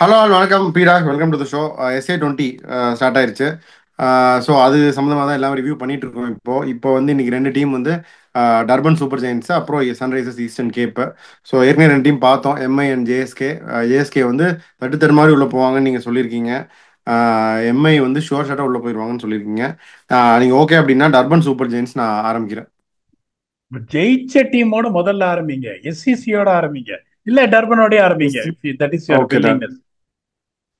Hello all வணக்கம் பீராக் welcome to the show. SA 20 start ஆயிருச்சு. ஸோ அது சம்மந்தமாக தான் எல்லாம் ரிவ்யூ பண்ணிட்டு இருக்கோம். இப்போ வந்து இன்னைக்கு ரெண்டு டீம் வந்து டர்பன் சூப்பர் ஜெயின்ஸ் அப்புறம் சன்ரைசர்ஸ் ஈஸ்டர்ன் கேப். ஸோ ஏற்கனவே ரெண்டு டீம் பார்த்தோம், எம்ஐ அண்ட் ஜேஎஸ்கே. ஜேஎஸ்கே வந்து தட்டு மாதிரி உள்ள போவாங்கன்னு நீங்கள் சொல்லியிருக்கீங்க. எம்ஐ வந்து ஷோர் ஷாட்டாக உள்ள போயிடுவாங்கன்னு சொல்லியிருக்கீங்க. நீங்கள் ஓகே அப்படின்னா டர்பன் சூப்பர் ஜெயின்ஸ் நான் ஆரம்பிக்கிறேன். ஜெயிச்ச டீமோட முதல்ல ஆரம்பிங்க, எஸ்சிசியோட ஆரம்பிங்க, இல்ல டர்பனோடய ஆரம்பிங்க. That is your okay, willingness.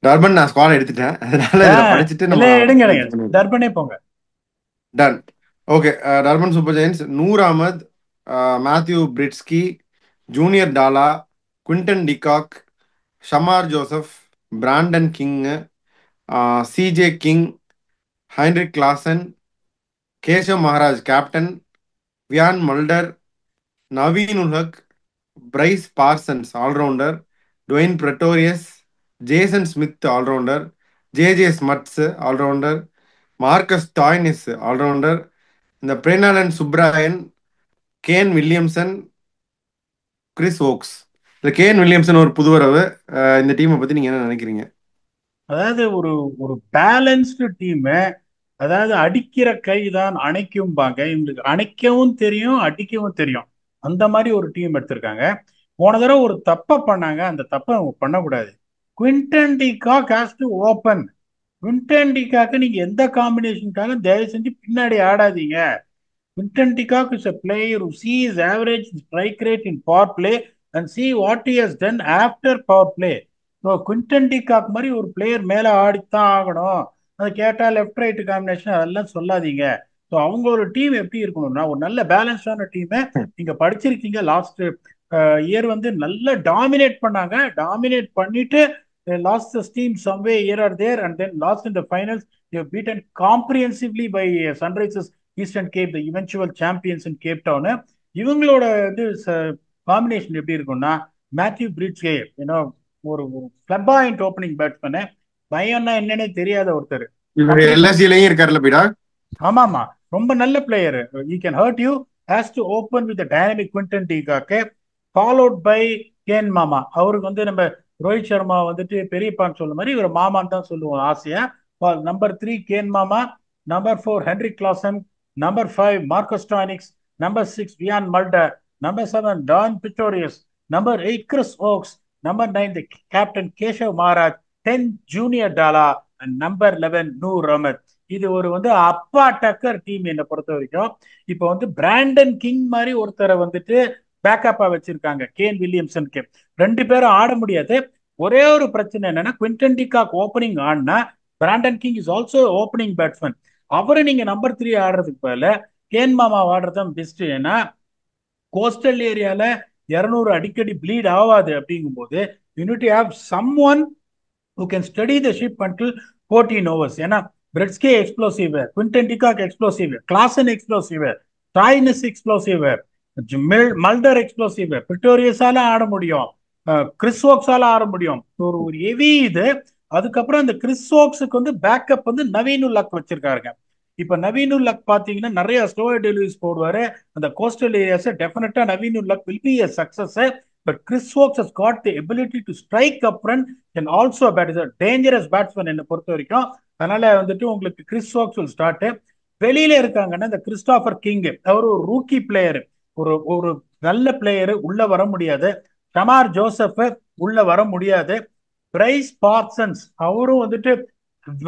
Durban நான் ஸ்குவாட் எடுத்துட்டேன். அதனால இதில் படிச்சுட்டு இல்ல, நம்ம எடுங்க எடுங்க, இது பண்ணுவோம். டர்பனே போங்க. Done. Okay. Durban super giants Noor Ahmad, Matthew Breetzke, junior Dala, Quinton de Kock, Shamar Joseph, Brandon King, CJ King, Heinrich Klaasen, Keshav Maharaj captain, Wiaan Mulder, Naveen ul Haq, Bryce Parsons allrounder, Dwaine Pretorius, Jason Smith allrounder, JJ Smuts allrounder, Marcus Stoinis allrounder, இந்த Prenelan Subrayen, Kane Williamson, Chris Woakes. இந்த Kane Williamson ஒரு புதுவரவு. இந்த டீமை பத்தி நீங்க என்ன நினைக்கிறீங்க? அதாவது ஒரு ஒரு பேலன்ஸ்டு டீம். அதாவது அடிக்கிற கை தான் அணைக்கும்பாங்க. இவங்களுக்கு அணைக்கவும் தெரியும், அடிக்கவும் தெரியும். அந்த மாதிரி ஒரு டீம் எடுத்திருக்காங்க. போன தடவை ஒரு தப்பை பண்ணாங்க, அந்த தப்பை அவங்க பண்ணக்கூடாது. Quinton de Kock has to open. Quinton de Kock நீங்க எந்த காம்பினேஷனுக்காக தயவு செஞ்சு பின்னாடி ஆடாதீங்க. Quinton de Kock is a player who sees average strike rate in power play and see what he has done after power play. So Quinton de Kock மாதிரி ஒரு player மேலே ஆடித்தான் ஆகணும். அது கேட்டால் லெஃப்ட் ரைட் காம்பினேஷன் அதெல்லாம் சொல்லாதீங்க. So அவங்க ஒரு டீம் எப்படி இருக்கணும்னா ஒரு நல்ல பேலன்ஸான டீமை நீங்க படிச்சிருக்கீங்க. லாஸ்ட் இயர் வந்து நல்ல டாமினேட் பண்ணாங்க. டாமினேட் பண்ணிட்டு last team some way year are there and then lost in the finals beaten comprehensively by Sunrisers Eastern Cape, the eventual champions in Cape Town. இவங்களோட இது காம்பினேஷன் எப்படி இருக்கும்னா மேத்யூ பிரிட்ஸ்கே, ஏன்னா ஒரு ஃபிளப்பாயிண்ட் ஓப்பனிங் பேட்ஸ்மேனு. பயம்னா என்னன்னே தெரியாத ஒருத்தர். இவர் கம்ப்ளீட். எல்எஸ்சிலையும் இருக்காருல்ல பீடா? ஆமாமா, ரொம்ப நல்ல player. He can hurt you. Has to open with dynamic Quinton de Kock, followed by Kane மாமா. அவருக்கு வந்து நம்ம ரோஹித் சர்மா வந்துட்டு பெரியப்பான்னு சொல்ல மாதிரி இவர் மாமான்னு தான் சொல்லுவோம் ஆசையா. நம்பர் 3 கேன் மாமா, number 4 Heinrich Klaasen, number 5 Marcus Stoinis, number 6 Wiaan Mulder, number 7 Dwaine Pretorius, number 8 Chris Woakes, number 9 the captain Keshav Maharaj, 10 junior Dala and number 11 Noor Ahmad. இது ஒரு வந்து அப்பா டக்கர் டீம் என்னை பொறுத்த வரைக்கும். இப்போ வந்து பிராண்டன் கிங் மாதிரி ஒருத்தரை வந்துட்டு பேக்கப்பா வச்சிருக்காங்க கேன் வில்லியம்சனுக்கு. ரெண்டு பேரும் ஆட முடியாது. ஒரே ஒரு பிரச்சனை என்னன்னா குவிண்டன் டி காக் ஓப்பனிங் ஆடினா Brandon king is also opening batsman. அவரை நீங்க நம்பர் 3 ஆடுறதுக்கு பதில கேன் மாமா ஆடுறதும் பெஸ்ட். ஏன்னா கோஸ்டல் ஏரியால 200 அடிக்கடி ப்ளீட் ஆகாது. அப்படிங்கும்போது you need have some who can study the ship until 14 overs. ஏன்னா Breetzke explosive, Quinton de Kock explosive, Klaasen explosive, Stoinis explosive, Mulder explosive, பிரிட்டோரியஸால ஆட முடியும், கிறிஸ்வோக்ஸால ஆட முடியும். ஒரு ஒரு ஹெவி இது. அதுக்கப்புறம் அந்த கிறிஸ்வோக்ஸுக்கு வந்து பேக்கப் வந்து நவீன் லக் வச்சிருக்காருங்க. இப்ப நவீன் லக் பாத்தீங்கன்னா நிறைய ஸ்லோ டெலிவரிஸ் போடுவாரு. அந்த கோஸ்டல் ஏரியாஸ் டெஃபினட்டா Naveen luck will be a success. But Chris Woakes has got the ability to strike up front and also bat is a dangerous batsman என்னை பொறுத்த வரைக்கும். அதனால வந்துட்டு உங்களுக்கு கிறிஸ் வோக்ஸ் will start. வெளியில இருக்காங்கன்னா இந்த கிறிஸ்டாபர் கிங், அவர் ஒரு ரூக்கி பிளேயர், ஒரு ஒரு நல்ல பிளேயர், உள்ள வர முடியாது. ஷமார் ஜோசப் உள்ள வர முடியாது. பிரைஸ் பார்சன்ஸ் அவரும் வந்துட்டு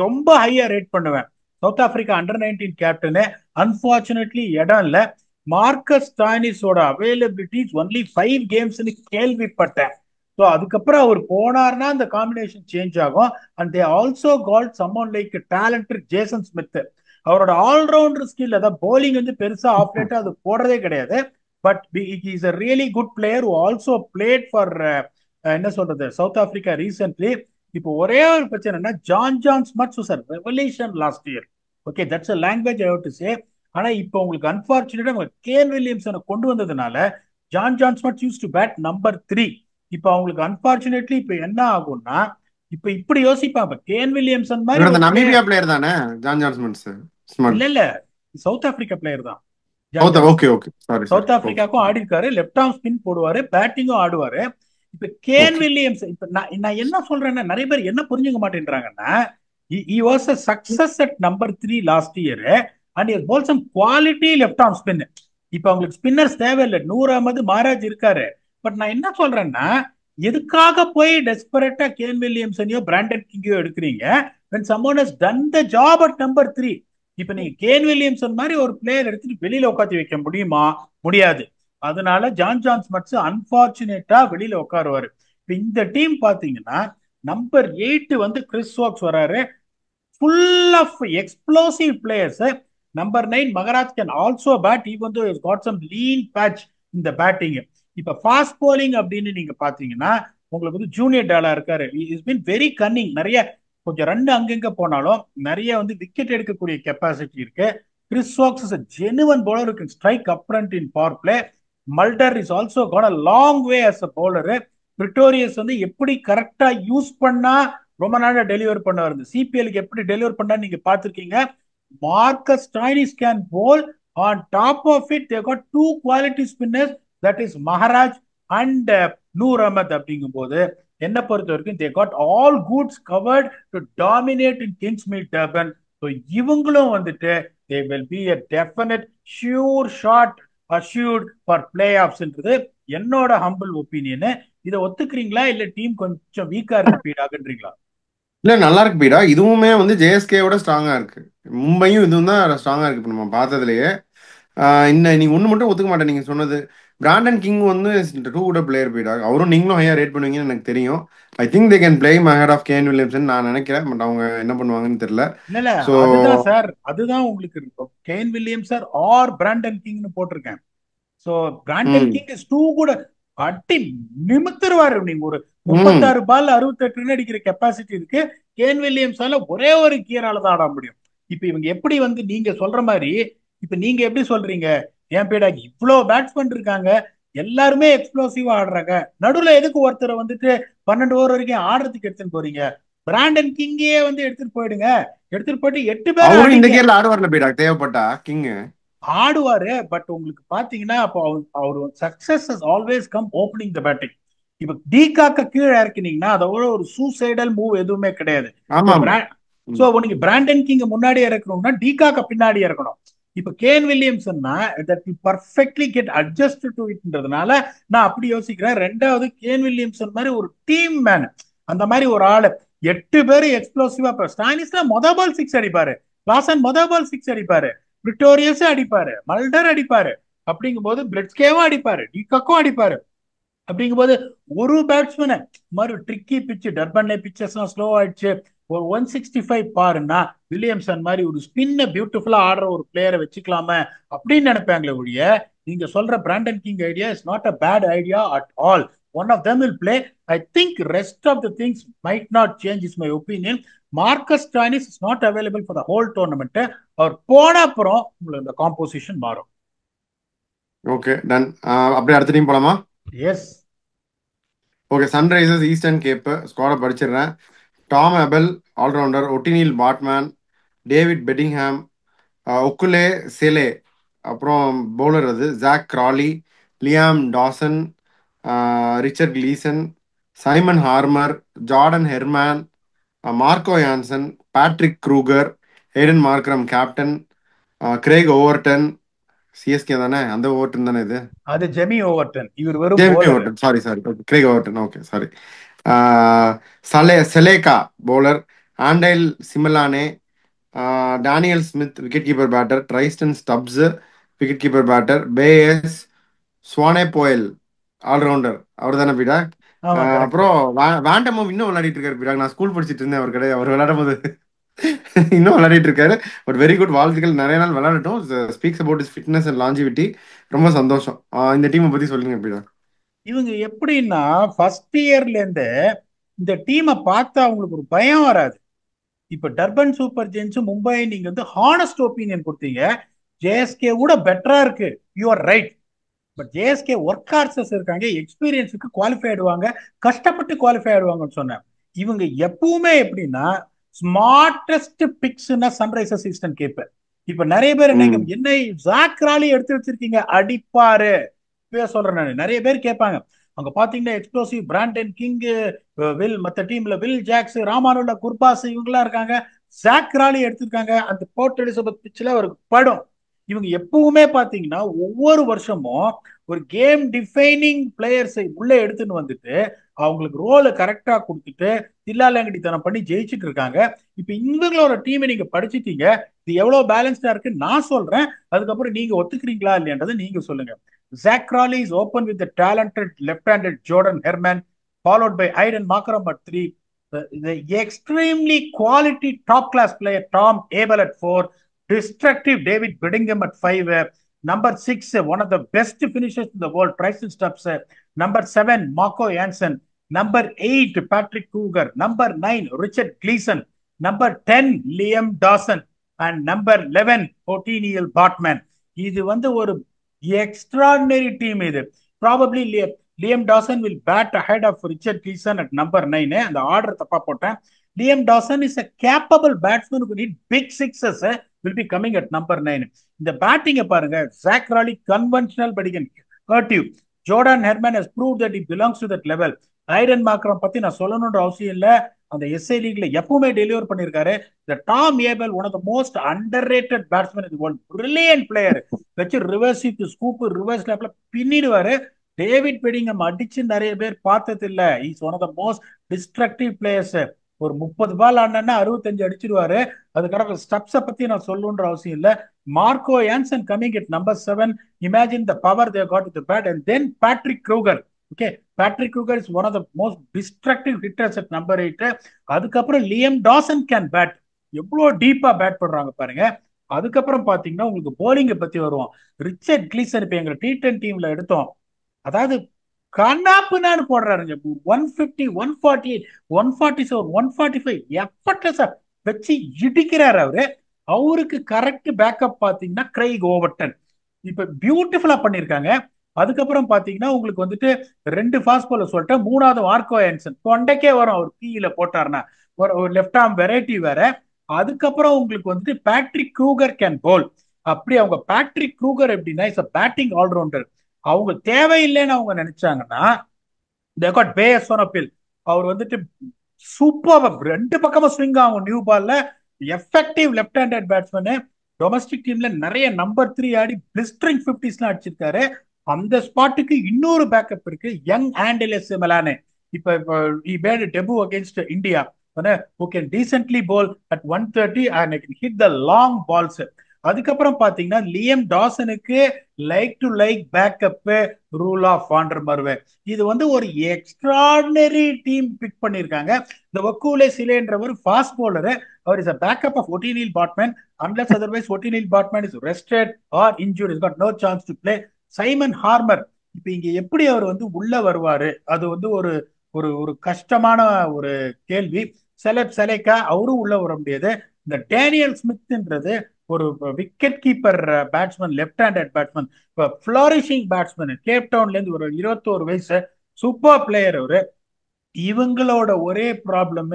ரொம்ப ஹையா ரேட் பண்ணுவேன். South Africa under 19 captain. Unfortunately இடம் இல்லை. மார்க்கஸ் டானிஸோட அவைலபிலிட்டிஸ் ஒன்லி 5 கேம்ஸ்னு கேள்விப்பட்டேன். ஸோ அதுக்கப்புறம் அவர் போனார்னா அந்த காம்பினேஷன் சேஞ்ச் ஆகும். And they also called someone like talented Jason Smith. அவரோட ஆல்ரவுண்டர் ஸ்கில், அதாவது போலிங் வந்து பெருசா ஆப்ரேட்டா அது போடுறதே கிடையாது. But is a really good player who also played for என்ன சொல்றது சவுத் ஆப்பிரிக்கா ரீசென்ட்லி. இப்போ ஒரே ஒரு பிரச்சனைனா John Smuts was a revelation last year. Okay, that's a language I have to say. ஆனா இப்போ உங்களுக்கு அன்பார்ச்சுனேட்டா கேன் வில்லியம்சனை கொண்டு வந்ததுனால John Smuts used to bat number 3. இப்போ அவங்களுக்கு அன்பார்ச்சுனேட்லி இப்போ என்ன ஆகும்னா இப்ப இப்படி யோசிப்பாங்க கேன் வில்லியம்சன் மாதிரி இவர் அந்த ஒரு நமீபியா பிளேயர். பிளேயர் தானே, ஜான் ஜான்ஸ்மன்ஸ் ஸ்மார்ட்? இல்ல இல்ல, சவுத் ஆப்பிரிக்கா பிளேயர் தான் John okay Johnson. Okay, sorry sorry. South okay. ஆப்பிரிக்காவுக்கும் ஆடி இருக்காரு. லெப்ட் ஆர்ம் ஸ்பின் போடுவாரு, பேட்டிங்கும் ஆடுவாரு. இப்ப கேன் ஓகே. வில்லியம்ஸ், இப்ப நான் என்ன சொல்றேன்னா, நிறைய பேர் என்ன புரிஞ்சுக்க மாட்டேன்றாங்கன்னா, he was a success at number 3 last year and he has bowled some quality left arm spin. இப்ப அவங்களுக்கு ஸ்பின்னர்ஸ் தேவையில்லை, நூர் அகமது மகாராஜ் இருக்காரு. பட் நான் என்ன சொல்றேன்னா, எதுக்காக போய் டெஸ்பரேட்டா கேன் வில்லியம்சனையோ பிராண்டன் கிங்கையோ எடுக்கிறீங்க when someone has done the job at number 3? இப்ப நீங்க கேன் வில்லியம்சன் மாதிரி ஒரு பிளேயர் எடுத்துட்டு வெளியில உட்காந்து வைக்க முடியுமா? முடியாது. அதனால ஜான் ஸ்மட்ஸ் அன்பார்ச்சுனேட்டா வெளியில உட்காருவாரு. இப்ப இந்த டீம் பாத்தீங்கன்னா நம்பர் 8 வந்து கிறிஸ் வாக்ஸ் வராரு, full of explosive players. Number 9 Maharaj can also bat even though he's got some lean patch in the batting. இப்ப ஃபாஸ்ட் bowling அப்படின்னு நீங்க பாத்தீங்கன்னா உங்களுக்கு வந்து ஜூனியர் டாலா இருக்காரு. இஸ் பீன் வெரி கன்னிங், நிறைய கொஞ்சம் ரன் அங்கங்க போனாலும் நிறைய வந்து விக்கெட் எடுக்கக்கூடிய கெப்பாசிட்டி இருக்கு. Chris walks is a genuine bowler who can strike upfront in power play. Mulder is also gone a long way as a bowler. Pretorius வந்து எப்படி கரெக்டா யூஸ் பண்ணா ரொம்ப நாளா டெலிவர் பண்ண வருது, சிபிஎலுக்கு எப்படி டெலிவர் பண்ணா நீங்க பாத்திருக்கீங்க. Marcus Stoinis can bowl, on top of it they got two quality spinners, that is Maharaj and Noor Ahmad. அப்படிங்கும் போது என்ன பொறுத்த வரைக்கும் they got all goods covered to dominate in Kingsmead Durban. So இவங்களும் வந்துட்டு they will be a definite sure shot assured for playoffsன்றது என்னோட humble opinion. இதை ஒத்துக்கிறீங்களா இல்ல டீம் கொஞ்சம் வீக்கா இருக்கு பீடாகன்றீங்களா? இல்ல நல்லா இருக்கு பீடா. இதுவுமே வந்து ஜேஎஸ்கேவோட ஸ்ட்ராங்கா இருக்கு. மும்பையும் இதுவும் தான் ஸ்ட்ராங்கா இருக்கு இப்போ நம்ம பார்த்ததுலயே. இன்னும் நீங்க ஒண்ணு மட்டும் ஒத்துக்க மாட்டேன் நீங்க சொன்னது. பிராண்டன் கிங் வந்து டூ குட் பிளேயர் பீடா. அவரும் நீங்களும் ஹையா ரேட் பண்ணுவீங்கன்னு எனக்கு தெரியும். I think they can play ahead of Kane Williamson நான் நினைக்கிறேன். பட் அவங்க என்ன பண்ணுவாங்கன்னு தெரியல. இல்ல ஸோ அதுதான் சார், அதுதான் உங்களுக்கு இருக்கும். Kane Williams sir or Brandon கிங்னு போட்டிருக்கேன். So Brandon um King is too good. அட்டி நிமித்துருவாரு. நீங்க ஒரு ம் 36 பால் 68 ரன் அடிக்கிற கெப்பாசிட்டி இருக்கு. கேன் வில்லியம்ஸால ஒரே ஒரு கியரால தான் ஆட முடியும். இப்ப இவங்க எப்படி வந்து நீங்க சொல்ற மாதிரி, இப்ப நீங்க எப்படி சொல்றீங்க, ஏன் பேடா இவ்வளவு பேட்ஸ்மேன் இருக்காங்க, எல்லாருமே எக்ஸ்ப்ளோசிவா ஆடுறாங்க, நடுவுல எதுக்கு ஒருத்தரை வந்துட்டு 12 ஓவர் வரைக்கும் ஆடுறதுக்கு எடுத்துட்டு போறீங்க? பிராண்டன் கிங்கே வந்து எடுத்துட்டு போயிடுங்க, எடுத்துட்டு போயிட்டு 8 பேரை அவரும் இந்த அடிங்க. கேர்ல ஆடுவார்ல பீடா தேவைப்பட்டா கிங். ஆடுவாரு. பட் உங்களுக்கு பாத்தீங்கன்னா அப்போ அவர் success has always come opening the batting. இப்ப டிகாக்க கீழே இறக்கினீங்கன்னா அதோட ஒரு சூசைடல் மூவ் எதுவுமே கிடையாது. ஆமா ஆமா. சோ நீங்க பிராண்டன் கிங் முன்னாடி இறக்கணும்னா டிகாக்க பின்னாடி இறக்கணும். இப்ப கேன் வில்லியம்சன்னா that will perfectly get adjust to இட்ன்றதுனால நான் அப்படி யோசிக்கிறேன். ரெண்டாவது கேன் வில்லியம்சன் மாதிரி ஒரு டீம் மேன், அந்த மாதிரி ஒரு ஆளு 8 பேர் எக்ஸ்ப்ளோசிவா. ஸ்டானிஸ்ல பால் 6 அடிப்பாரு, லாசன் பால் 6 அடிப்பாரு, பிரிட்டோரியஸ் அடிப்பாரு, மல்டர் அடிப்பாரு. அப்படிங்கும் போது பிரெட்ஸ்கேவும் அடிப்பாரு, டிகாக்கும் அடிப்பாரு. அப்படிங்கும்போது ஒரு பேட்ஸ்மேனை மாதிரி ட்ரிக்கி பிச்சு, டர்பன்ல பிச்சஸ் ஸ்லோ ஆயிடுச்சு, ஒரு 165 பாருன்னா வில்லியம்சன் மாதிரி ஒரு ஸ்பின்ன பியூட்டிஃபுல்லா ஆடுற ஒரு பிளேயரை வச்சுக்கலாமே அப்படின்னு நினைப்பாங்களே ஒழிய, நீங்க சொல்ற Brandon King idea is not a bad idea at all. One of them will play. I think rest of the things might not change is my opinion. Marcus Stoinis is not available for the whole tournament. அவர் போன அப்புறம் உங்களுக்கு இந்த composition மாறும். Okay done. அப்படியே அடுத்த team போலாமா? Yes. Okay, Sunrisers Eastern Cape ஸ்குவாடை படிச்சிடுறேன். Tom Abell allrounder, Ottniel Baartman, David Bedingham, Okuhle Cele, அப்புறம் பவுலர் அது Jack Crawley, Liam Dawson, Richard Gleeson, Simon Harmer, Jordan Hermann, Marco Jansen, Patrick Kruger, Aiden Markram captain, Craig Overton. CSK தானே, அந்த Overton தானே இது? அது Jamie Overton, இவர் வெறும் Jamie bowler. Overton, sorry sorry, Craig Overton, okay sorry. செலேகா bowler, Andile Simelane, Daniel Smith wicket keeper batter, Tristan Stubbs wicket keeper batter, Beyers Swanepoel all rounder. அவர் தானே பீடா? ஆமா, கரெக்ட். அப்புறம் வேண்டமோ இன்னும் விளையாடிட்டு இருக்காரு பீடா. நான் ஸ்கூல் படிச்சுட்டு இருந்தேன் அவர் கிடையாது, அவர் விளையாடும் போது இன்னும் விளையாடிட்டு இருக்காரு. பட் வெரி குட், வாழ்த்துக்கள், நிறைய நாள் விளையாடட்டும். Speaks about is fitness and longevity. ரொம்ப சந்தோஷம். இந்த டீமை பத்தி சொல்லுங்க பீடா. இவங்க எப்படின்னா ஃபர்ஸ்ட் இயர்ல இருந்து இந்த டீமை பார்த்தா அவங்களுக்கு ஒரு பயம் வராது. இப்ப டர்பன் சூப்பர் ஜெயின்ஸ் மும்பை நீங்க வந்து ஹானஸ்ட் ஒப்பீனியன் கொடுத்தீங்க, ஜேஎஸ்கே கூட பெட்டரா இருக்கு. You are right. But JSK work horses இருக்காங்க, எக்ஸ்பீரியன்ஸுக்கு குவாலிஃபை ஆயிடுவாங்க, கஷ்டப்பட்டு குவாலிஃபை ஆயிடுவாங்கன்னு சொன்னேன். இவங்க எப்பவுமே எப்படின்னா ஸ்மார்டஸ்ட் பிக்ஸ்னா சன்ரைசர்ஸ் ஈஸ்டர்ன் கேப். இப்ப நிறைய பேர் ம் என்ன ஜாக் ராலி எடுத்து வச்சிருக்கீங்க, அடிப்பாரு. இப்பவே சொல்றேன், நான் நிறைய பேர் கேட்பாங்க அங்க பாத்தீங்கன்னா எக்ஸ்ப்ளோசிவ் பிராண்டன் கிங், வில் மத்த டீம்ல வில் ஜாக்ஸ், ராமானுல்லா குர்பாஸ் இவங்கெல்லாம் இருக்காங்க. ஜாக் ராலி எடுத்திருக்காங்க. அந்த போர்ட் எலிசபெத் பிச்சில் ஒரு படம். இவங்க எப்பவுமே பாத்தீங்கன்னா ஒவ்வொரு வருஷமும் ஒரு கேம் டிஃபைனிங் பிளேயர்ஸை உள்ள எடுத்துன்னு வந்துட்டு அவங்களுக்கு ரோலை கரெக்டா கொடுத்துட்டு தில்லாலங்கடித்தனம் பண்ணி ஜெயிச்சுட்டு இருக்காங்க. இப்ப இவங்களோட டீமை நீங்க படிச்சுட்டீங்க. இது எவ்வளவு பேலன்ஸ்டா இருக்கு நான் சொல்றேன். அதுக்கப்புறம் நீங்க ஒத்துக்கிறீங்களா இல்லையன்றதை நீங்க சொல்லுங்க. Zach Crawley is open with the talented left-handed Jordan Herman, followed by Aiden Markram at 3. The extremely quality top-class player Tom Abel at 4. Destructive David Bedingham at 5. Number 6, one of the best finishers in the world, Bryson Stubbs. Number 7, Marco Jansen. Number 8, Patrick Kruger. Number 9, Richard Gleason. Number 10, Liam Dawson. And number 11, O'Neal Bartman. இது வந்து ஒரு extraordinary team இது. Probably Liam Dawson will bat ahead of Richard Gleason at number 9. அந்த order தப்பா போட்டேன். Liam Dawson is a capable batsman who need big sixes. Will be coming at number 9. இந்த பேட்டிங்க பாருங்க. Zach Crawley conventional but he can hurt you. Jordan Herman has proved that he belongs to that level. ஐடன் Markram பத்தி நான் சொல்லணும்ன்ற அவசியம் இல்ல. அந்த SI லீக்ல எப்பவுமே deliver பண்ணிருக்காரு. இந்த Tom Abel one of the most underrated batsman in the world. Brilliant player. வச்சு reverse scoop reverse லேப்ல பின்னிடுவாரு. டேவிட் பெடிங்கம் அடிச்சு நிறைய பேர் பார்த்தது இல்ல. Is one of the most destructive players. ஒரு 30 பால் ஆனா 65 அடிச்சிருவாரு. அதுக்காக ஸ்டப்ஸை பத்தி நான் சொல்லணும்ன்ற அவசியம் இல்ல. Marco Jansen coming at number 7. Imagine the power they got with the bat. And then Patrick Kruger. Okay, Patrick Kruger is one of the most destructive hitters at number 8. அதுக்கப்புறம் Liam Dawson can bat. எவ்வளவு டீப்பா bad பண்றாங்க பாருங்க. அதுக்கப்புறம் பாத்தீங்கன்னா உங்களுக்கு போலிங்கை பத்தி வருவோம். ரிச்சர்ட் கிளீசன் இப்ப எங்க T10 டீம்ல எடுத்தோம். அதாவது கண்ணாப்புனான்னு போடுறாருங்க. 150, 148, 147, 145 எஃபர்ட்லெஸ்ஸா வச்சு இடிக்கிறாரு அவரு. அவருக்கு கரெக்ட் பேக்கப் பாத்தீங்கன்னா கிரைக் ஓவர்டன். இப்ப பியூட்டிஃபுல்லா பண்ணிருக்காங்க. அதுக்கப்புறம் பாத்தீங்கன்னா உங்களுக்கு வந்துட்டு 2 ஃபாஸ்ட் பாலர் சொல்லிட்டேன். 3வது மார்க்கோ யான்சன் தொண்டைக்கே வரும் அவர் கீழே போட்டாருன்னா. ஒரு லெஃப்ட் ஆர்ம் வெரைட்டி வேற. அதுக்கப்புறம் உங்களுக்கு வந்துட்டு பேட்ரிக் க்ரூகர் கேன் போல். அப்படி அவங்க பேட்ரிக் க்ரூகர் எப்படின்னா இஸ் அ பேட்டிங் ஆல்ரவுண்டர். அவங்க தேவையில்லைன்னு அவங்க நினைச்சாங்கன்னா they got பேயசோனபில். அவர் வந்துட்டு சூப்பர் 2 பக்கமும் ஸ்விங் ஆகும் நியூ பால்ல. Effective left handed batsman. Domestic டீம்ல நிறைய நம்பர் 3 ஆடி பிளிஸ்டரிங் 50ஸ்லாம் அடிச்சிருக்காரு. அந்த ஸ்பாட்டுக்கு இன்னொரு பேக்கப் இருக்கு. யங் ஆண்டலஸ் மெலானே. இப்ப he made a debut against India. who can decently bowl at 130 and can hit the long balls. அதுக்கப்புறம் பாத்தீங்கன்னா லியம் டாசனுக்கு like to like backup role of Van der Merwe. இது வந்து ஒரு எக்ஸ்ட்ராடினரி டீம் பிக் பண்ணிருக்காங்க. இந்த வக்கூலே சிலேன்றவர் ஃபாஸ்ட் பவுலர். அவர் is a backup of O'Neal Bartman. Unless otherwise O'Neal Bartman is rested or injured, he's got no chance to play. Simon Harmer இப்ப இங்க எப்படி அவர் வந்து உள்ள வருவாரு? அது வந்து ஒரு ஒரு ஒரு கஷ்டமான ஒரு கேள்வி. செலைக்கா அவரும் உள்ள வர முடியாது. இந்த டேனியல் ஸ்மித்ன்றது ஒரு wicket keeper batsman, left handed batsman, இப்போ ஃபிளாரிஷிங் பேட்ஸ்மேன். கேப் டவுன்ல இருந்து ஒரு 21 வயசு சூப்பர் பிளேயர் அவரு. இவங்களோட ஒரே ப்ராப்ளம்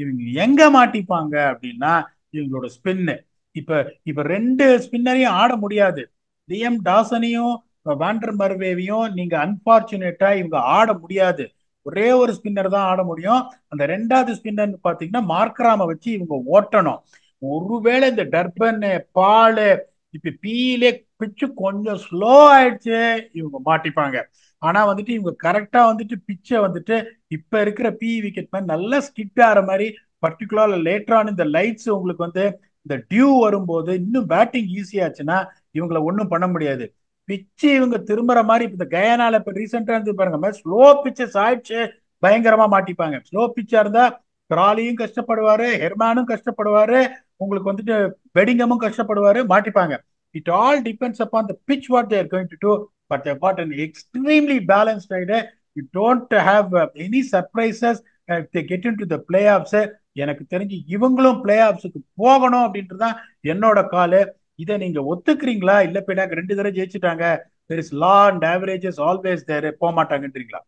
இவங்க எங்க மாட்டிப்பாங்க அப்படின்னா இவங்களோட ஸ்பின்னு. இப்ப இப்ப 2 ஸ்பின்னரையும் ஆட முடியாது. லியம் டாசனையும் வாண்டர் மர்வேவையும் நீங்க அன்பார்ச்சுனேட்டா இவங்க ஆட முடியாது. ஒரே ஒரு ஸ்பின்னர் தான் ஆட முடியும். அந்த 2வது ஸ்பின்னர் பாத்தீங்கன்னா மார்க்ராம வச்சு இவங்க ஓட்டணும். ஒருவேளை இந்த டர்பன் பாலு இப்ப பீலே பிச்சு கொஞ்சம் ஸ்லோ ஆயிடுச்சு இவங்க மாட்டிப்பாங்க. ஆனா வந்துட்டு இவங்க கரெக்டா வந்துட்டு பிச்சை வந்துட்டு இப்ப இருக்கிற பி விக்கெட் மேன் நல்லா ஸ்கிட் ஆகிற மாதிரி பர்டிகுலர் லேட்டரான இந்த லைட்ஸ் உங்களுக்கு வந்து இந்த டியூ வரும்போது இன்னும் பேட்டிங் ஈஸியாச்சுன்னா இவங்களை ஒன்றும் பண்ண முடியாது. பிச்சு இவங்க திரும்புற மாதிரி இப்ப இந்த கயானால இப்ப ரீசெண்டா இருந்து பாருங்க ஸ்லோ பிச்சஸ் ஆயிடுச்சு பயங்கரமா மாட்டிப்பாங்க. ஸ்லோ பிச்சா இருந்தா கிராலியும் கஷ்டப்படுவாரு, ஹெர்மானும் கஷ்டப்படுவாரு, உங்களுக்கு வந்துட்டு பெடிங்கமும் கஷ்டப்படுவாரு, மாட்டிப்பாங்க. It all depends upon the pitch what they are going to do. But they got an extremely balanced side. You don't have any surprises if they get into the playoffs. எனக்கு தெரிஞ்சு இவங்களும் பிளே ஆஃப்ஸுக்கு போகணும் அப்படின்றதுதான் என்னோட காலு. இதை நீங்க ஒத்துக்கிறீங்களா? இல்ல போயிட்டாங்க 2 தடவை ஜெயிச்சுட்டாங்க, there is law and averages always there, போக மாட்டாங்கன்றீங்களா?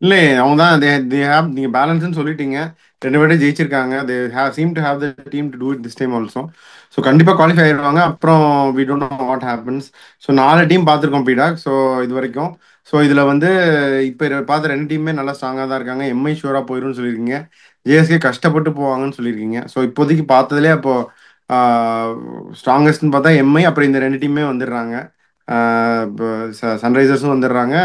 இல்லை, அவங்க தான் நீங்கள் பேலன்ஸ்ன்னு சொல்லிட்டீங்க. 2 வாட்டி ஜெயிச்சிருக்காங்க. They have seem to have the team to do it this time also. So கண்டிப்பாக குவாலிஃபை ஆயிடுவாங்க. அப்புறம் we don't know what happens. So 4 டீம் பார்த்துருக்கோம் பீடாக். ஸோ இது வரைக்கும் ஸோ இதில் வந்து இப்போ பார்த்த ரெண்டு டீமுமே நல்லா ஸ்ட்ராங்காக தான் இருக்காங்க. எம்ஐ ஷூராக போயிரும்னு சொல்லியிருக்கீங்க. ஜேஎஸ்கே கஷ்டப்பட்டு போவாங்கன்னு சொல்லியிருக்கீங்க. ஸோ இப்போதைக்கு பார்த்ததுலேயே அப்போ ஸ்ட்ராங்கஸ்ட்னு பார்த்தா எம்ஐ, அப்புறம் இந்த ரெண்டு டீமே வந்துடுறாங்க. சன்ரைசர்ஸும் வந்துடுறாங்க,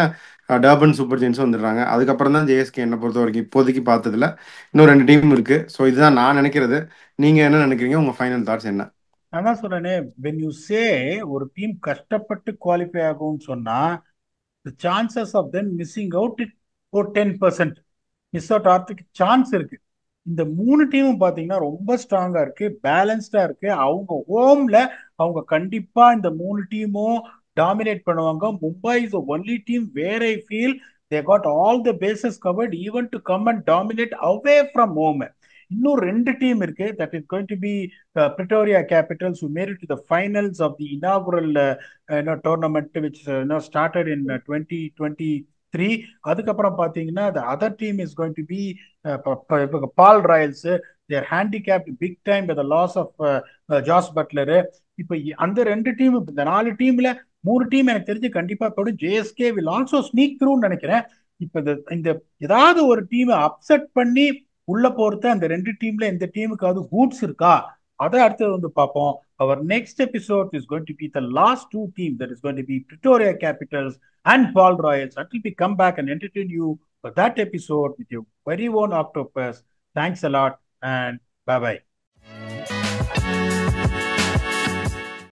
டர்பன் சூப்பர் ஜெயின்ஸும் வந்துடுறாங்க. அதுக்கப்புறம் தான் ஜேஎஸ்கே என்னை பொறுத்த வரைக்கும் இப்போதைக்கு பார்த்ததுல இன்னும் ரெண்டு டீம் இருக்கு. ஸோ இதுதான் நான் நினைக்கிறது. நீங்கள் என்ன நினைக்கிறீங்க? உங்கள் ஃபைனல் தாட்ஸ் என்ன? நான் தான் சொல்றேனே, when you say ஒரு டீம் கஷ்டப்பட்டு குவாலிஃபை ஆகும்னு சொன்னா, the chances of them missing out ஒரு 10% மிஸ் அவுட் ஆகிறதுக்கு சான்ஸ் இருக்கு. இந்த மூணு டீமும் பாத்தீங்கன்னா ரொம்ப ஸ்ட்ராங்கா இருக்கு, பேலன்ஸ்டா இருக்கு. அவங்க ஹோம்ல அவங்க கண்டிப்பா இந்த மூணு டீமும் டாமினேட் பண்ணுவாங்க. Mumbai is the only team where I feel they got all the bases covered even to come and dominate away from home. இன்னும் ரெண்டு டீம் இருக்கு, that is going to be Pretoria Capitals, who made it to the finals of the inaugural tournament which started in 2023. அதுக்கப்புறம் பாத்தீங்கன்னா the other team is going to be Paarl Royals. Their handicapped big time by the loss of Jos Buttler. இப்போ அந்த ரெண்டு team, இந்த நாலு டீம்ல மூணு team எனக்கு தெரிஞ்சு கண்டிப்பா போடும். ஜேஎஸ்கே வில் ஆல்சோ ஸ்னீக் த்ரூன்னு நினைக்கிறேன். இப்போ இந்த ஏதாவது ஒரு டீமை அப்செட் பண்ணி உள்ள போறது, அந்த ரெண்டு டீம்ல எந்த டீமுக்காவது கூட்ஸ் இருக்கா, அதை அடுத்தது வந்து பார்ப்போம். Our next episode is going to be the last two teams, that is going to be Pretoria Capitals and Paul Royals. Until we come back and entertain you for that episode with your very own Octopus. Thanks a lot and bye bye.